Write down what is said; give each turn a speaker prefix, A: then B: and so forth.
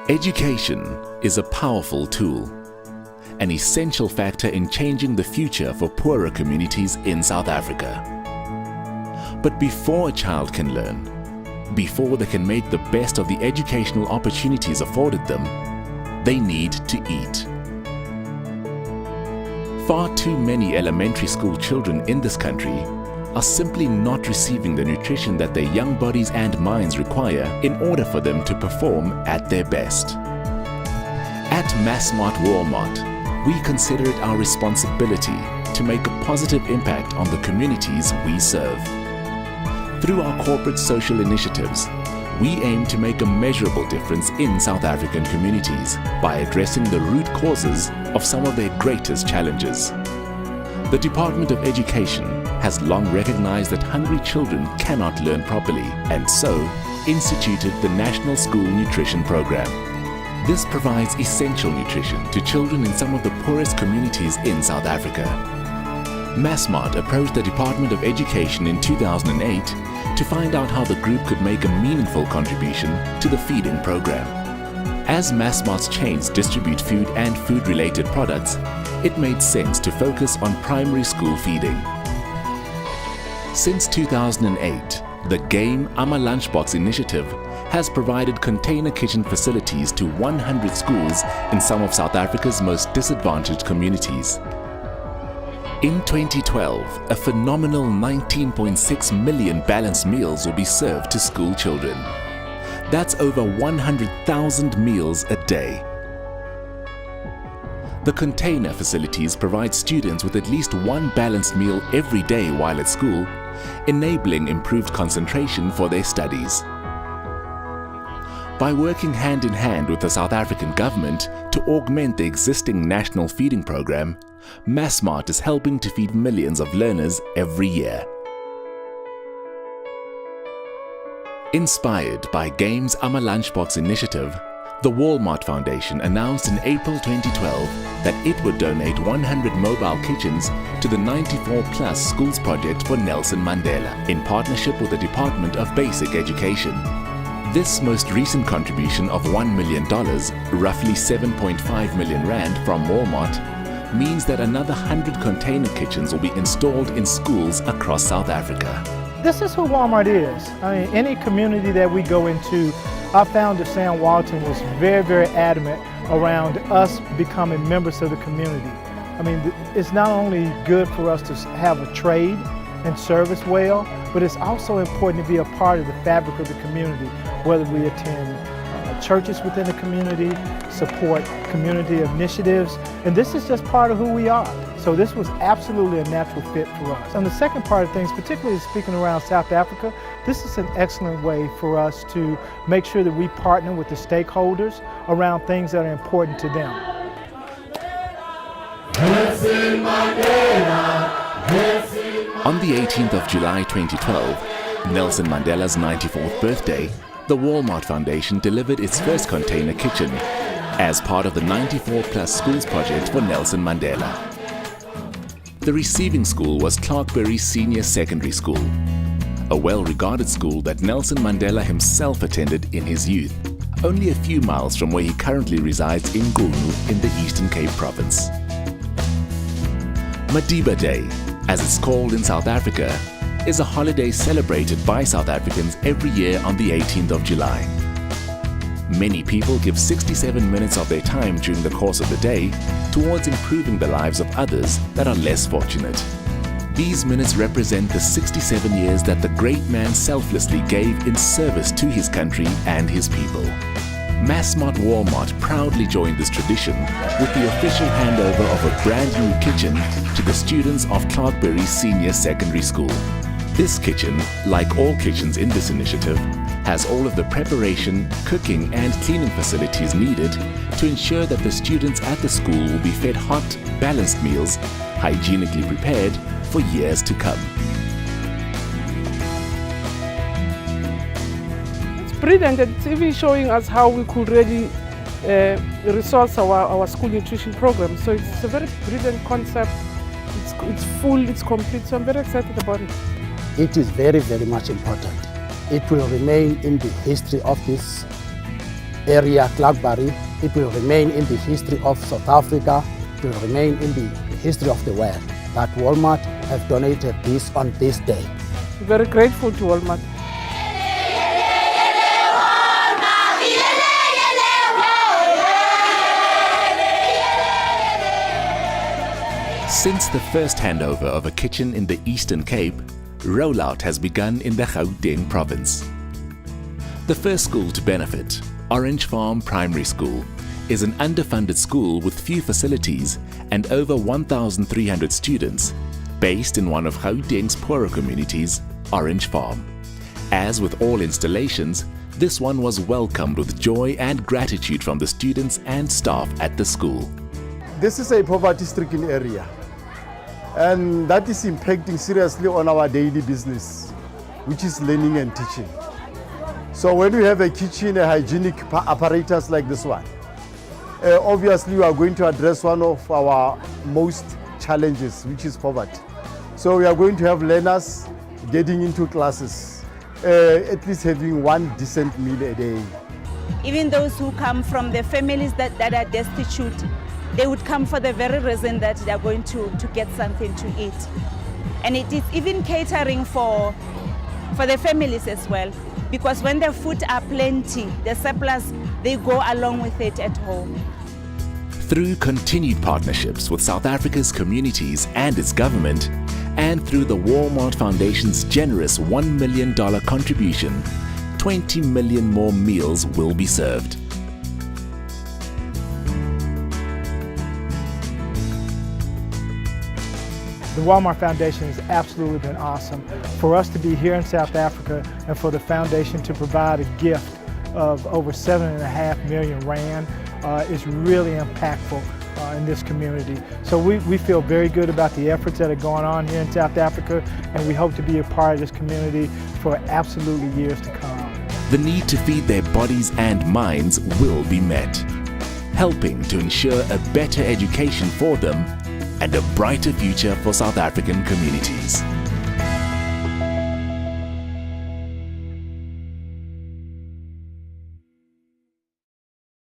A: Education is a powerful tool, an essential factor in changing the future for poorer communities in South Africa. But before a child can learn, before they can make the best of the educational opportunities afforded them, they need to eat. Far too many elementary school children in this country are simply not receiving the nutrition that their young bodies and minds require in order for them to perform at their best. At Massmart-Walmart, we consider it our responsibility to make a positive impact on the communities we serve. Through our corporate social initiatives, we aim to make a measurable difference in South African communities by addressing the root causes of some of their greatest challenges. The Department of Education has long recognized that hungry children cannot learn properly and so instituted the National School Nutrition Program. This provides essential nutrition to children in some of the poorest communities in South Africa. Massmart approached the Department of Education in 2008 to find out how the group could make a meaningful contribution to the feeding program. As Massmart's chains distribute food and food-related products, it made sense to focus on primary school feeding. Since 2008, the GAME Ama Lunchbox initiative has provided container kitchen facilities to 100 schools in some of South Africa's most disadvantaged communities. In 2012, a phenomenal 19.6 million balanced meals will be served to school children. That's over 100,000 meals a day. The container facilities provide students with at least one balanced meal every day while at school, enabling improved concentration for their studies. By working hand in hand with the South African government to augment the existing national feeding program, Massmart is helping to feed millions of learners every year. Inspired by GAME's Ama Lunchbox initiative, the Walmart Foundation announced in April 2012 that it would donate 100 mobile kitchens to the 94+ Schools Project for Nelson Mandela in partnership with the Department of Basic Education. This most recent contribution of $1 million, roughly 7.5 million rand from Walmart, means that another 100 container kitchens will be installed in schools across South Africa.
B: This is who Walmart is. I mean, any community that we go into, our founder, Sam Walton, was very, very adamant around us becoming members of the community. I mean, it's not only good for us to have a trade and service well, but it's also important to be a part of the fabric of the community, whether we attend churches within the community, support community initiatives, and this is just part of who we are. So this was absolutely a natural fit for us. And the second part of things, particularly speaking around South Africa, this is an excellent way for us to make sure that we partner with the stakeholders around things that are important to them.
A: On the 18th of July 2012, Nelson Mandela's 94th birthday, the Walmart Foundation delivered its first container kitchen as part of the 94+ Schools Project for Nelson Mandela. The receiving school was Clarkberry Senior Secondary School, a well-regarded school that Nelson Mandela himself attended in his youth, only a few miles from where he currently resides in Gulu in the Eastern Cape Province. Madiba Day, as it's called in South Africa, is a holiday celebrated by South Africans every year on the 18th of July. Many people give 67 minutes of their time during the course of the day towards improving the lives of others that are less fortunate. These minutes represent the 67 years that the great man selflessly gave in service to his country and his people. Massmart-Walmart proudly joined this tradition with the official handover of a brand new kitchen to the students of Clarkberry Senior Secondary School. This kitchen, like all kitchens in this initiative, has all of the preparation, cooking and cleaning facilities needed to ensure that the students at the school will be fed hot, balanced meals, hygienically prepared for years to come.
C: It's brilliant, and it's even showing us how we could really resource our school nutrition program. So it's a very brilliant concept. It's full, it's complete, so I'm very excited about it.
D: It is very, very much important. It will remain in the history of this area, Clarkbury, it will remain in the history of South Africa, it will remain in the history of the world, that Walmart have donated this on this day.
C: Very grateful to Walmart.
A: Since the first handover of a kitchen in the Eastern Cape, rollout has begun in the Gauteng province. The first school to benefit, Orange Farm Primary School, is an underfunded school with few facilities and over 1,300 students, based in one of Gauteng's poorer communities, Orange Farm. As with all installations, this one was welcomed with joy and gratitude from the students and staff at the school.
E: This is a poverty-stricken area, and that is impacting seriously on our daily business, which is learning and teaching. So when we have a kitchen, a hygienic apparatus like this one, obviously we are going to address one of our most challenges, which is poverty. So we are going to have learners getting into classes, at least having one decent meal a day.
F: Even those who come from the families that are destitute, they would come for the very reason that they are going to get something to eat. And it is even catering for the families as well, because when the food are plenty, the surplus, they go along with it at home.
A: Through continued partnerships with South Africa's communities and its government, and through the Walmart Foundation's generous $1 million contribution, 20 million more meals will be served.
B: The Walmart Foundation has absolutely been awesome. For us to be here in South Africa and for the foundation to provide a gift of over 7.5 million rand is really impactful in this community. So we feel very good about the efforts that are going on here in South Africa, and we hope to be a part of this community for absolutely years to come.
A: The need to feed their bodies and minds will be met, helping to ensure a better education for them and a brighter future for South African communities.